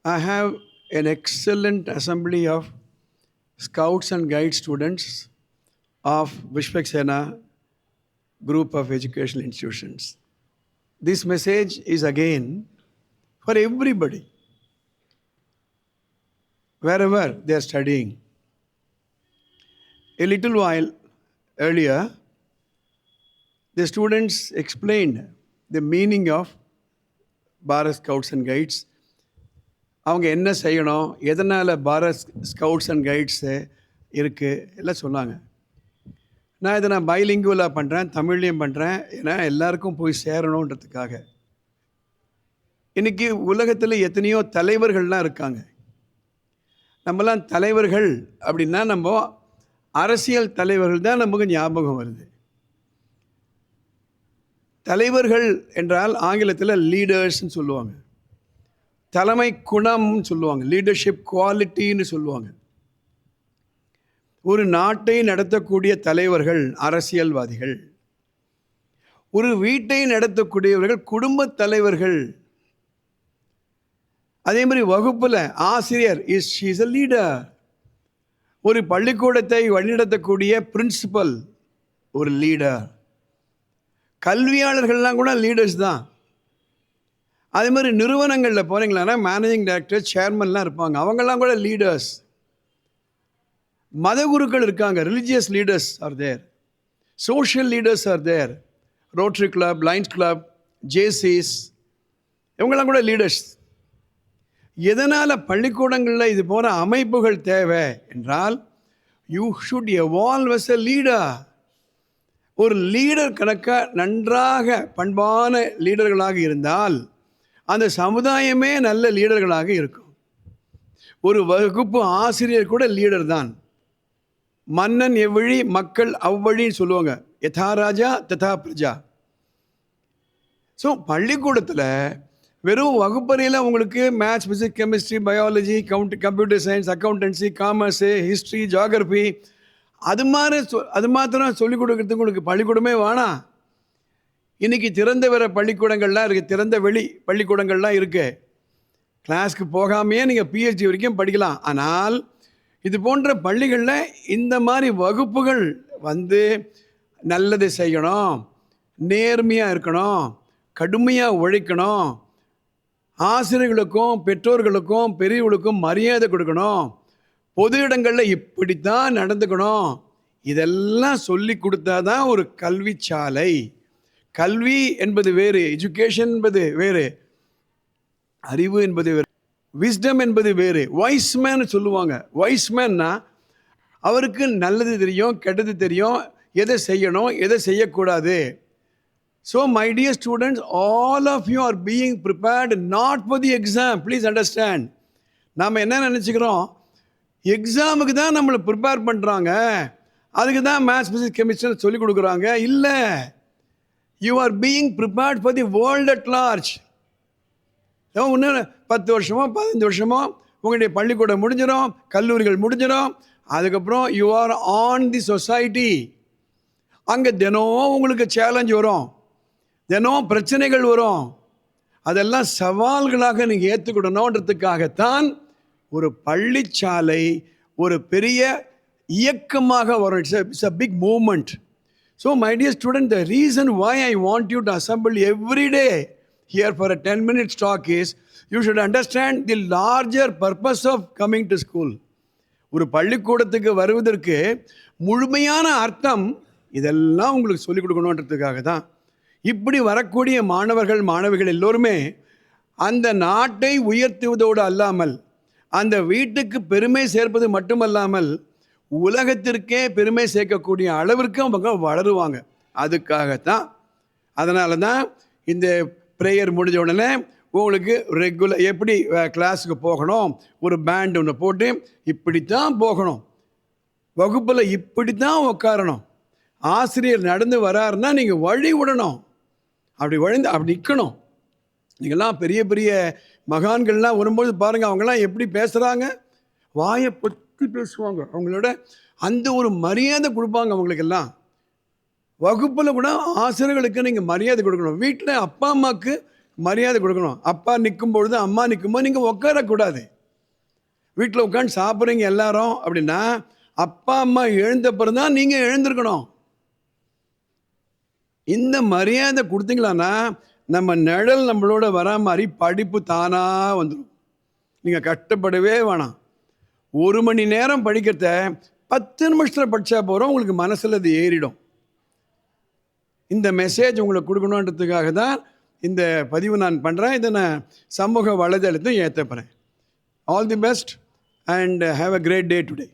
I have an excellent assembly of scouts and guide students of Vishwaksena group of educational institutions. This message is again for everybody, wherever they are studying. A little while earlier, the students explained the meaning of Bharat Scouts and Guides. அவங்க என்ன செய்யணும், எதனால் Bharat scouts and guides இருக்குது எல்லாம் சொன்னாங்க. நான் பைலிங்குவலாக பண்ணுறேன், தமிழ்லேயும் பண்ணுறேன், ஏன்னா எல்லாருக்கும் போய் சேரணுன்றதுக்காக. இன்றைக்கி உலகத்தில் எத்தனையோ தலைவர்கள்லாம் இருக்காங்க. நம்மலாம் தலைவர்கள் அப்படின்னா நம்ம அரசியல் தலைவர்கள் தான் நமக்கு ஞாபகம் வருது. தலைவர்கள் என்றால் ஆங்கிலத்தில் லீடர்ஸ்ன்னு சொல்லுவாங்க, தலைமை குணம்னு சொல்லுவாங்க, லீடர்ஷிப் குவாலிட்டின்னு சொல்லுவாங்க. ஒரு நாட்டை நடத்தக்கூடிய தலைவர்கள் அரசியல்வாதிகள், ஒரு வீட்டை நடத்தக்கூடியவர்கள் குடும்ப தலைவர்கள். அதே மாதிரி வகுப்பில் ஆசிரியர் ஷீஸ் அ லீடர். ஒரு பள்ளிக்கூடத்தை வழிநடத்தக்கூடிய பிரின்சிபல் ஒரு லீடர். கல்வியாளர்கள்லாம் கூட லீடர்ஸ் தான். அதே மாதிரி நிறுவனங்களில் போனீங்களான்னா மேனேஜிங் டைரக்டர், சேர்மன்லாம் இருப்பாங்க, அவங்கெல்லாம் கூட லீடர்ஸ். மத குருக்கள் இருக்காங்க, religious leaders are there, social leaders are there, rotary club, lions club, Jaycees, இவங்கெல்லாம் கூட லீடர்ஸ். எதனால் பள்ளிக்கூடங்களில் இது போன்ற அமைப்புகள் தேவை என்றால், you should evolve as a leader. ஒரு லீடர் கணக்காக நன்றாக பண்பான லீடர்களாக இருந்தால் அந்த சமுதாயமே நல்ல லீடர்களாக இருக்கும். ஒரு வகுப்பு ஆசிரியர் கூட லீடர் தான். மன்னன் எவ்வழி மக்கள் அவ்வழின்னு சொல்லுவாங்க, யதா ராஜா ததா பிரஜா. ஸோ பள்ளிக்கூடத்தில் வெறும் வகுப்பறையில் உங்களுக்கு maths, physics, chemistry, biology, computer science, accountancy, commerce, history, geography அது மாத்திரம் சொல்லிக் கொடுக்கறதுக்கு உங்களுக்கு பள்ளிக்கூடமே வேணாம். இன்றைக்கி திறந்த வர பள்ளிக்கூடங்கள்லாம் இருக்குது, திறந்த வெளி பள்ளிக்கூடங்கள்லாம் இருக்குது. கிளாஸ்க்கு போகாமையே நீங்கள் பிஹெச்டி வரைக்கும் படிக்கலாம். ஆனால் இது போன்ற பள்ளிகளில் இந்த மாதிரி வகுப்புகள் வந்து நல்லது செய்யணும், நேர்மையாக இருக்கணும், கடுமையாக உழைக்கணும், ஆசிரியர்களுக்கும் பெற்றோர்களுக்கும் பெரியவர்களுக்கும் மரியாதை கொடுக்கணும், பொது இடங்களில் இப்படித்தான் நடந்துக்கணும், இதெல்லாம் சொல்லி கொடுத்தா தான் ஒரு கல்வி சாலை. கல்வி என்பது வேறு, எஜுகேஷன் என்பது வேறு, அறிவு என்பது வேறு, விஸ்டம் என்பது வேறு. வைஸ்மேன் சொல்லுவாங்க. வைஸ்மேன்னா அவருக்கு நல்லது தெரியும், கெட்டது தெரியும், எதை செய்யணும் எதை செய்யக்கூடாது. So my dear students, all of you are being prepared not for the exam. Please understand. நாம் என்ன நினச்சிக்கிறோம், எக்ஸாமுக்கு தான் நம்மளை ப்ரிப்பேர் பண்ணுறாங்க, அதுக்கு தான் மேத்ஸ், ஃபிசிக்ஸ், கெமிஸ்ட்ரி சொல்லிக் கொடுக்குறாங்க. இல்லை, you are being prepared for the world at large. இன்னும் 10 வருஷமோ 15 வருஷமோ உங்களுடைய பள்ளிக்கூடம் முடிஞ்சிடும், கல்லூரிகள் முடிஞ்சிடும். அதுக்கப்புறம் you are on the society. அங்கே தினம் உங்களுக்கு சேலஞ்ச் வரும், தினம் பிரச்சனைகள் வரும். அதெல்லாம் சவால்களாக நீங்கள் ஏற்றுக்கிடணுன்றதுக்காகத்தான் ஒரு பள்ளிச்சாலை ஒரு பெரிய இயக்கமாக வரும். It's a big movement. So my dear student, the reason why I want you to assemble every day here for a 10-minute talk is you should understand the larger purpose of coming to school. ஒரு பள்ளிக்கூடத்துக்கு வருவதற்கு முழுமையான அர்த்தம் இதெல்லாம் உங்களுக்கு சொல்லிக் கொடுக்கணுன்றதுக்காக தான். இப்படி வரக்கூடிய மாணவர்கள் மாணவிகள் எல்லோருமே அந்த நாட்டை உயர்த்துவதோடு அல்லாமல், அந்த வீட்டுக்கு பெருமை சேர்ப்பது மட்டுமல்லாமல் உலகத்திற்கே பெருமை சேர்க்கக்கூடிய அளவிற்கு அவங்க வளருவாங்க. அதுக்காகத்தான். அதனால தான் இந்த ப்ரேயர் முடிஞ்ச உடனே உங்களுக்கு ரெகுலர் எப்படி கிளாஸுக்கு போகணும், ஒரு பேண்ட் ஒன்று போட்டு இப்படித்தான் போகணும், வகுப்பில் இப்படித்தான் உட்காரணும், ஆசிரியர் நடந்து வராருன்னா நீங்கள் வழி விடணும், அப்படி நிற்கணும். நீங்கள்லாம் பெரிய பெரிய மகான்கள்லாம் வரும்போது பாருங்கள், அவங்கெல்லாம் எப்படி பேசுகிறாங்க, வாயை பற்றி பேசுவாங்க, அவங்களோட அந்த ஒரு மரியாதை கொடுப்பாங்க அவங்களுக்கெல்லாம். வகுப்பில் கூட ஆசிரியர்களுக்கு நீங்கள் மரியாதை கொடுக்கணும். வீட்டில் அப்பா அம்மாவுக்கு மரியாதை கொடுக்கணும். அப்பா நிற்கும் பொழுது அம்மா நிற்கும்போது நீங்கள் உட்காரக்கூடாது. வீட்டில் உட்காந்து சாப்பிட்றீங்க எல்லாரும் அப்படின்னா அப்பா அம்மா எழுந்த பிறகு தான் நீங்கள் எழுந்திருக்கணும். இந்த மரியாதை கொடுத்தீங்களான்னா நம்ம நிழல் நம்மளோட வரா மாதிரி படிப்பு தானாக வந்துடும். நீங்கள் கஷ்டப்படவே வேணாம். 1 மணி நேரம் படிக்கிறத 10 நிமிஷத்தில் படித்தா போகிறோம், உங்களுக்கு மனசில் அது ஏறிடும். இந்த மெசேஜ் உங்களுக்கு கொடுக்கணுன்றதுக்காக தான் இந்த பதிவு நான் பண்ணுறேன். இதை நான் சமூக வலைதளத்தையும் ஏற்றப்படுறேன். All the best and have a great day today.